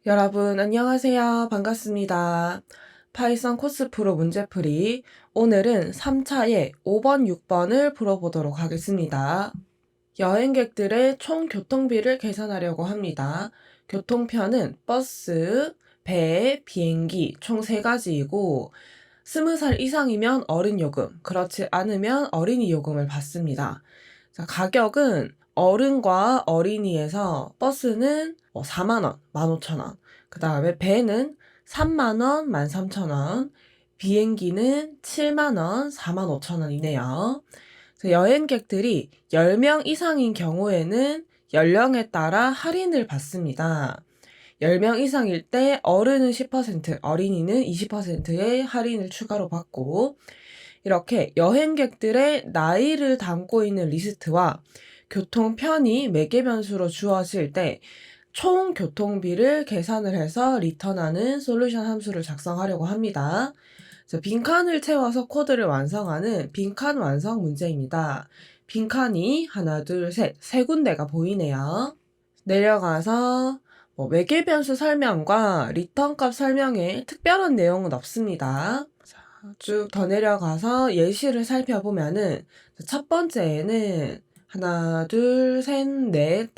여러분, 안녕하세요. 반갑습니다. 파이썬 코스 프로 문제풀이. 오늘은 3차의 5번, 6번을 풀어보도록 하겠습니다. 여행객들의 총 교통비를 계산하려고 합니다. 교통편은 버스, 배, 비행기 총 3가지이고 20살 이상이면 어른 요금, 그렇지 않으면 어린이 요금을 받습니다. 자, 가격은 어른과 어린이에서 버스는 4만원, 15,000원, 그 다음에 배는 3만원, 13,000원, 비행기는 7만원, 45,000원이네요. 여행객들이 10명 이상인 경우에는 연령에 따라 할인을 받습니다. 10명 이상일 때 어른은 10%, 어린이는 20%의 할인을 추가로 받고, 이렇게 여행객들의 나이를 담고 있는 리스트와 교통 편의 매개 변수로 주어질 때 총 교통비를 계산을 해서 리턴하는 솔루션 함수를 작성하려고 합니다. 빈칸을 채워서 코드를 완성하는 빈칸 완성 문제입니다. 빈칸이 하나, 둘, 세 군데가 보이네요. 내려가서 매개 변수 설명과 리턴 값 설명에 특별한 내용은 없습니다. 쭉 더 내려가서 예시를 살펴보면은 첫 번째에는 하나, 둘, 셋, 넷,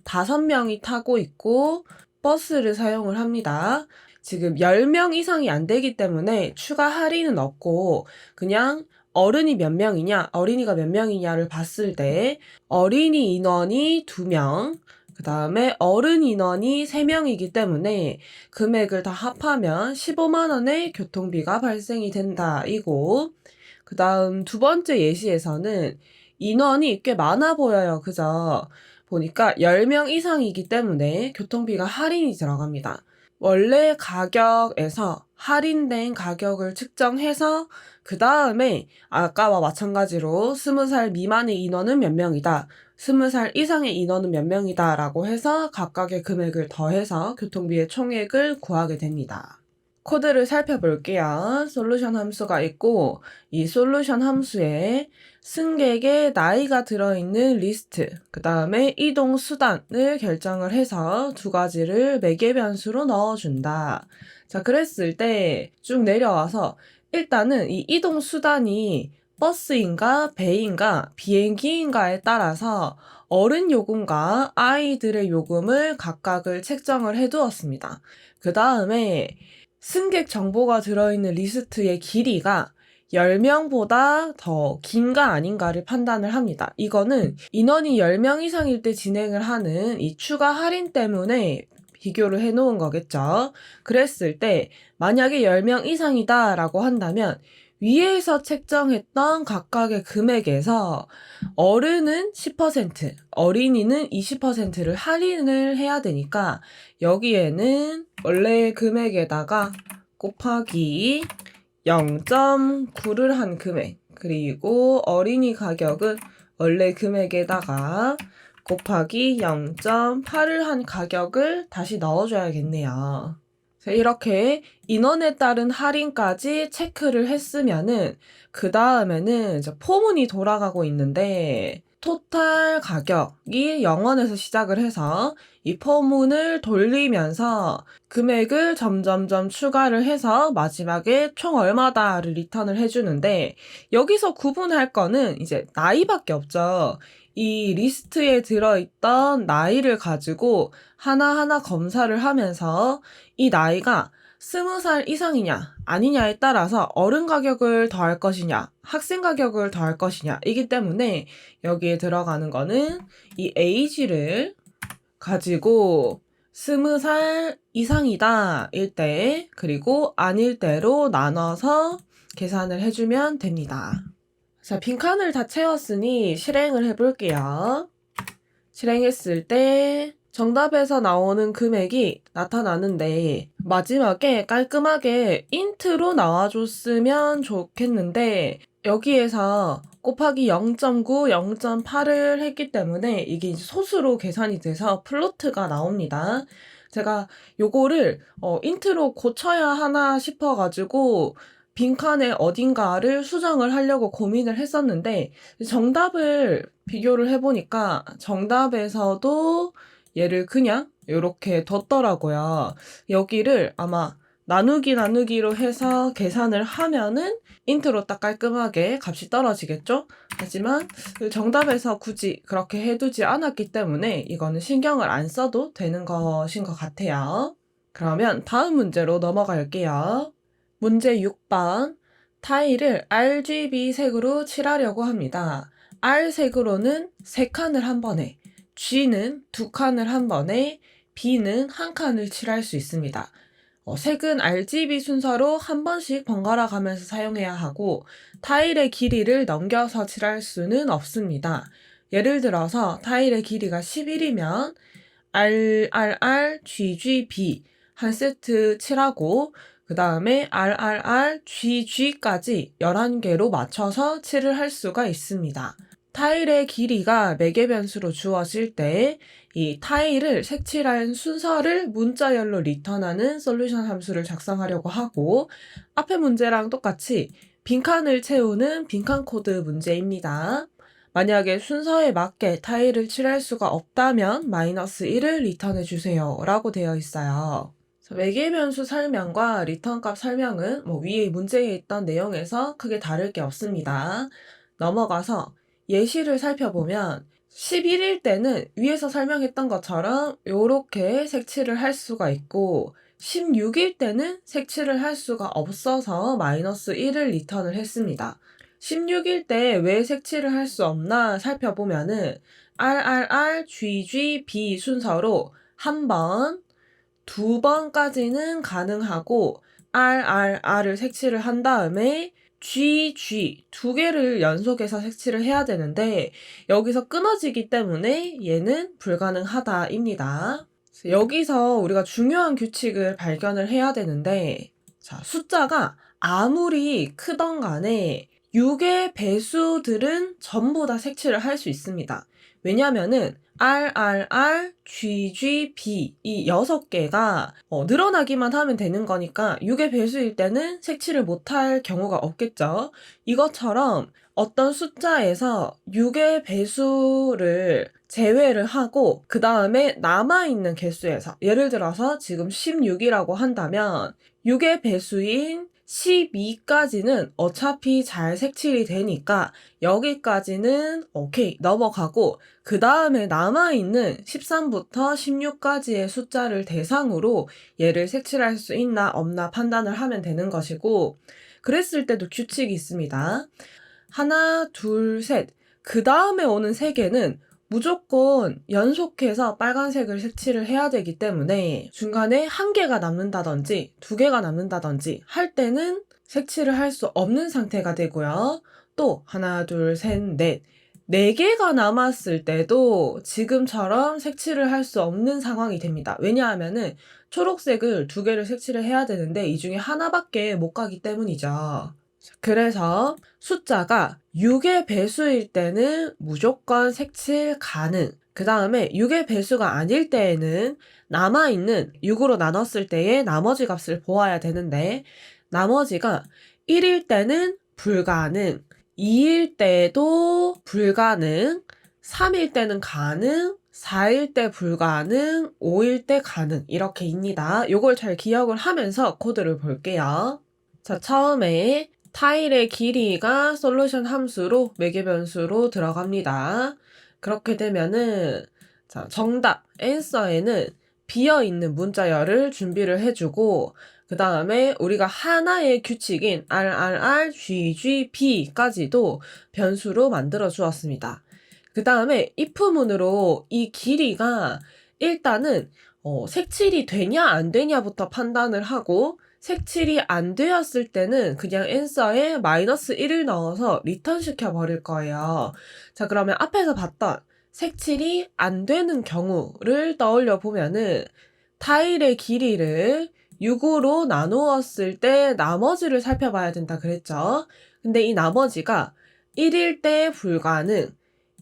다섯 명이 타고 있고 버스를 사용을 합니다. 지금 10명 이상이 안 되기 때문에 추가 할인은 없고 그냥 어른이 몇 명이냐, 어린이가 몇 명이냐를 봤을 때 어린이 인원이 2명, 그 다음에 어른 인원이 3명이기 때문에 금액을 다 합하면 15만원의 교통비가 발생이 된다. 이고, 그 다음 두 번째 예시에서는 인원이 꽤 많아 보여요. 그죠? 보니까 10명 이상이기 때문에 교통비가 할인이 들어갑니다. 원래 가격에서 할인된 가격을 측정해서 그 다음에 아까와 마찬가지로 20살 미만의 인원은 몇 명이다. 20살 이상의 인원은 몇 명이다 라고 해서 각각의 금액을 더해서 교통비의 총액을 구하게 됩니다. 코드를 살펴볼게요. 솔루션 함수가 있고 이 솔루션 함수에 승객의 나이가 들어있는 리스트, 그 다음에 이동 수단을 결정을 해서 두 가지를 매개 변수로 넣어준다. 자, 그랬을 때 쭉 내려와서 일단은 이 이동 수단이 버스인가 배인가 비행기인가에 따라서 어른 요금과 아이들의 요금을 각각을 책정을 해두었습니다. 그 다음에 승객 정보가 들어있는 리스트의 길이가 10명보다 더 긴가 아닌가를 판단을 합니다. 이거는 인원이 10명 이상일 때 진행을 하는 이 추가 할인 때문에 비교를 해 놓은 거겠죠. 그랬을 때 만약에 10명 이상이다 라고 한다면 위에서 책정했던 각각의 금액에서 어른은 10%, 어린이는 20%를 할인을 해야 되니까 여기에는 원래 금액에다가 곱하기 0.9를 한 금액, 그리고 어린이 가격은 원래 금액에다가 곱하기 0.8을 한 가격을 다시 넣어줘야겠네요. 이렇게 인원에 따른 할인까지 체크를 했으면은 그 다음에는 포문이 돌아가고 있는데 토탈 가격이 0원에서 시작을 해서 이 포문을 돌리면서 금액을 점점점 추가를 해서 마지막에 총 얼마다를 리턴을 해주는데 여기서 구분할 거는 이제 나이밖에 없죠. 이 리스트에 들어있던 나이를 가지고 하나하나 검사를 하면서 이 나이가 20살 이상이냐 아니냐에 따라서 어른 가격을 더할 것이냐 학생 가격을 더할 것이냐 이기 때문에 여기에 들어가는 거는 이 age를 가지고 20살 이상이다 일 때 그리고 아닐 때로 나눠서 계산을 해주면 됩니다. 자, 빈칸을 다 채웠으니 실행을 해볼게요. 실행했을 때 정답에서 나오는 금액이 나타나는데 마지막에 깔끔하게 인트로 나와줬으면 좋겠는데 여기에서 곱하기 0.9, 0.8을 했기 때문에 이게 이제 소수로 계산이 돼서 플로트가 나옵니다. 제가 요거를 인트로 고쳐야 하나 싶어가지고 빈칸에 어딘가를 수정을 하려고 고민을 했었는데 정답을 비교를 해보니까 정답에서도 얘를 그냥 요렇게 뒀더라고요. 여기를 아마 나누기로 해서 계산을 하면은 인트로 딱 깔끔하게 값이 떨어지겠죠? 하지만 그 정답에서 굳이 그렇게 해두지 않았기 때문에 이거는 신경을 안 써도 되는 것인 것 같아요. 그러면 다음 문제로 넘어갈게요. 문제 6번. 타일을 RGB 색으로 칠하려고 합니다. R 색으로는 3칸을 한 번에, G는 2칸을 한 번에, B는 1칸을 칠할 수 있습니다. 색은 RGB 순서로 한 번씩 번갈아 가면서 사용해야 하고 타일의 길이를 넘겨서 칠할 수는 없습니다. 예를 들어서 타일의 길이가 11이면 RRR, GGB 한 세트 칠하고 그 다음에 RRR, GG까지 11개로 맞춰서 칠을 할 수가 있습니다. 타일의 길이가 매개 변수로 주어질 때 이 타일을 색칠한 순서를 문자열로 리턴하는 솔루션 함수를 작성하려고 하고 앞의 문제랑 똑같이 빈칸을 채우는 빈칸 코드 문제입니다. 만약에 순서에 맞게 타일을 칠할 수가 없다면 -1을 리턴해 주세요 라고 되어 있어요. 매개 변수 설명과 리턴 값 설명은 위에 문제에 있던 내용에서 크게 다를 게 없습니다. 넘어가서 예시를 살펴보면 11일 때는 위에서 설명했던 것처럼 이렇게 색칠을 할 수가 있고 16일 때는 색칠을 할 수가 없어서 -1을 리턴을 했습니다. 16일 때 왜 색칠을 할 수 없나 살펴보면은 RRR, GGB 순서로 한 번, 2번까지는 가능하고 RRR을 색칠을 한 다음에 GG 2개를 연속해서 색칠을 해야 되는데 여기서 끊어지기 때문에 얘는 불가능하다입니다. 여기서 우리가 중요한 규칙을 발견을 해야 되는데 숫자가 아무리 크던 간에 6의 배수들은 전부 다 색칠을 할 수 있습니다. 왜냐면은 RRR, GGB 이 6개가 늘어나기만 하면 되는 거니까 6의 배수일 때는 색칠을 못할 경우가 없겠죠. 이것처럼 어떤 숫자에서 6의 배수를 제외를 하고 그 다음에 남아있는 개수에서 예를 들어서 지금 16이라고 한다면 6의 배수인 12까지는 어차피 잘 색칠이 되니까 여기까지는 오케이 넘어가고 그 다음에 남아있는 13부터 16까지의 숫자를 대상으로 얘를 색칠할 수 있나 없나 판단을 하면 되는 것이고 그랬을 때도 규칙이 있습니다. 하나, 둘, 셋. 그 다음에 오는 3개는 무조건 연속해서 빨간색을 색칠을 해야 되기 때문에 중간에 1개가 남는다든지 2개가 남는다든지 할 때는 색칠을 할 수 없는 상태가 되고요. 또 하나, 둘, 셋, 넷. 4개가 남았을 때도 지금처럼 색칠을 할 수 없는 상황이 됩니다. 왜냐하면은 초록색을 2개를 색칠을 해야 되는데 이 중에 하나밖에 못 가기 때문이죠. 그래서 숫자가 6의 배수일 때는 무조건 색칠 가능. 그 다음에 6의 배수가 아닐 때에는 남아있는 6으로 나눴을 때의 나머지 값을 보아야 되는데 나머지가 1일 때는 불가능, 2일 때도 불가능, 3일 때는 가능, 4일 때 불가능, 5일 때 가능 이렇게입니다. 요걸 잘 기억을 하면서 코드를 볼게요. 자, 처음에 타일의 길이가 솔루션 함수로 매개 변수로 들어갑니다. 그렇게 되면은 정답 answer에는 비어있는 문자열을 준비를 해주고 그 다음에 우리가 하나의 규칙인 RRR, GGB까지도 변수로 만들어 주었습니다. 그 다음에 if문으로 이 길이가 일단은 색칠이 되냐 안 되냐부터 판단을 하고 색칠이 안 되었을 때는 그냥 answer에 -1을 넣어서 리턴 시켜 버릴 거예요. 자, 그러면 앞에서 봤던 색칠이 안 되는 경우를 떠올려 보면은 타일의 길이를 6으로 나누었을 때 나머지를 살펴봐야 된다 그랬죠. 근데 이 나머지가 1일 때 불가능,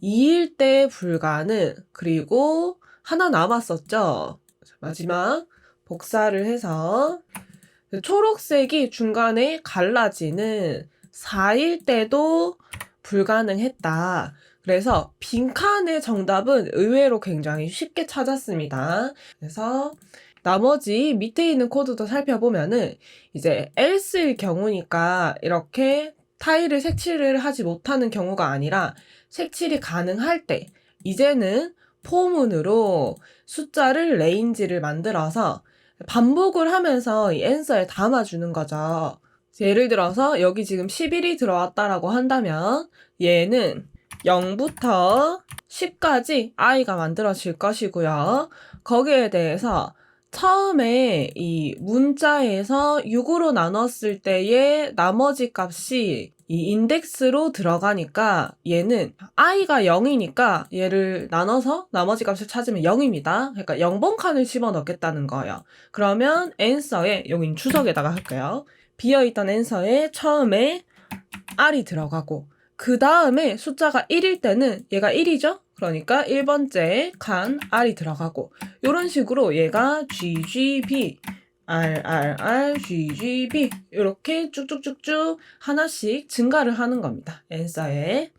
2일 때 불가능, 그리고 하나 남았었죠. 마지막 복사를 해서 초록색이 중간에 갈라지는 4일 때도 불가능했다. 그래서 빈칸의 정답은 의외로 굉장히 쉽게 찾았습니다. 그래서 나머지 밑에 있는 코드도 살펴보면은 이제 else일 경우니까 이렇게 타일을 색칠을 하지 못하는 경우가 아니라 색칠이 가능할 때 이제는 포문으로 숫자를 레인지를 만들어서 반복을 하면서 이 answer에 담아주는 거죠. 예를 들어서 여기 지금 11이 들어왔다라고 한다면 얘는 0부터 10까지 i가 만들어질 것이고요. 거기에 대해서 처음에 이 문자에서 6으로 나눴을 때의 나머지 값이 이 인덱스로 들어가니까 얘는 i가 0이니까 얘를 나눠서 나머지 값을 찾으면 0입니다. 그러니까 0번 칸을 집어넣겠다는 거예요. 그러면 answer에 여기 주석에다가 할게요. 비어있던 answer에 처음에 r이 들어가고 그 다음에 숫자가 1일 때는 얘가 1이죠? 그러니까 1번째 칸 r이 들어가고 이런 식으로 얘가 ggb, rrr, ggb 이렇게 쭉쭉쭉쭉 하나씩 증가를 하는 겁니다. answer에.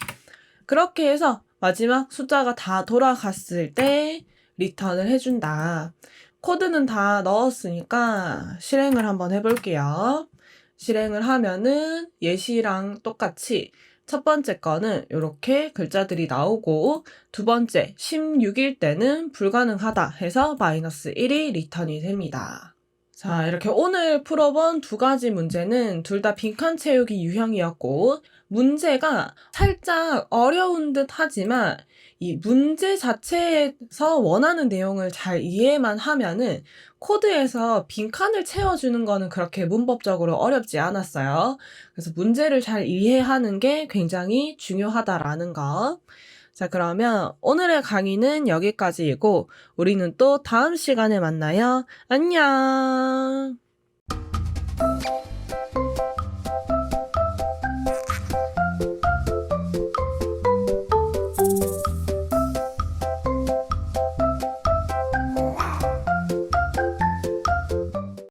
그렇게 해서 마지막 숫자가 다 돌아갔을 때 리턴을 해준다. 코드는 다 넣었으니까 실행을 한번 해볼게요. 실행을 하면은 예시랑 똑같이 첫 번째 거는 이렇게 글자들이 나오고 두 번째 16일 때는 불가능하다 해서 -1이 리턴이 됩니다. 자, 이렇게 오늘 풀어본 두 가지 문제는 둘 다 빈칸 채우기 유형이었고 문제가 살짝 어려운 듯 하지만 이 문제 자체에서 원하는 내용을 잘 이해만 하면은 코드에서 빈칸을 채워주는 거는 그렇게 문법적으로 어렵지 않았어요. 그래서 문제를 잘 이해하는 게 굉장히 중요하다라는 거. 자, 그러면 오늘의 강의는 여기까지이고 우리는 또 다음 시간에 만나요. 안녕!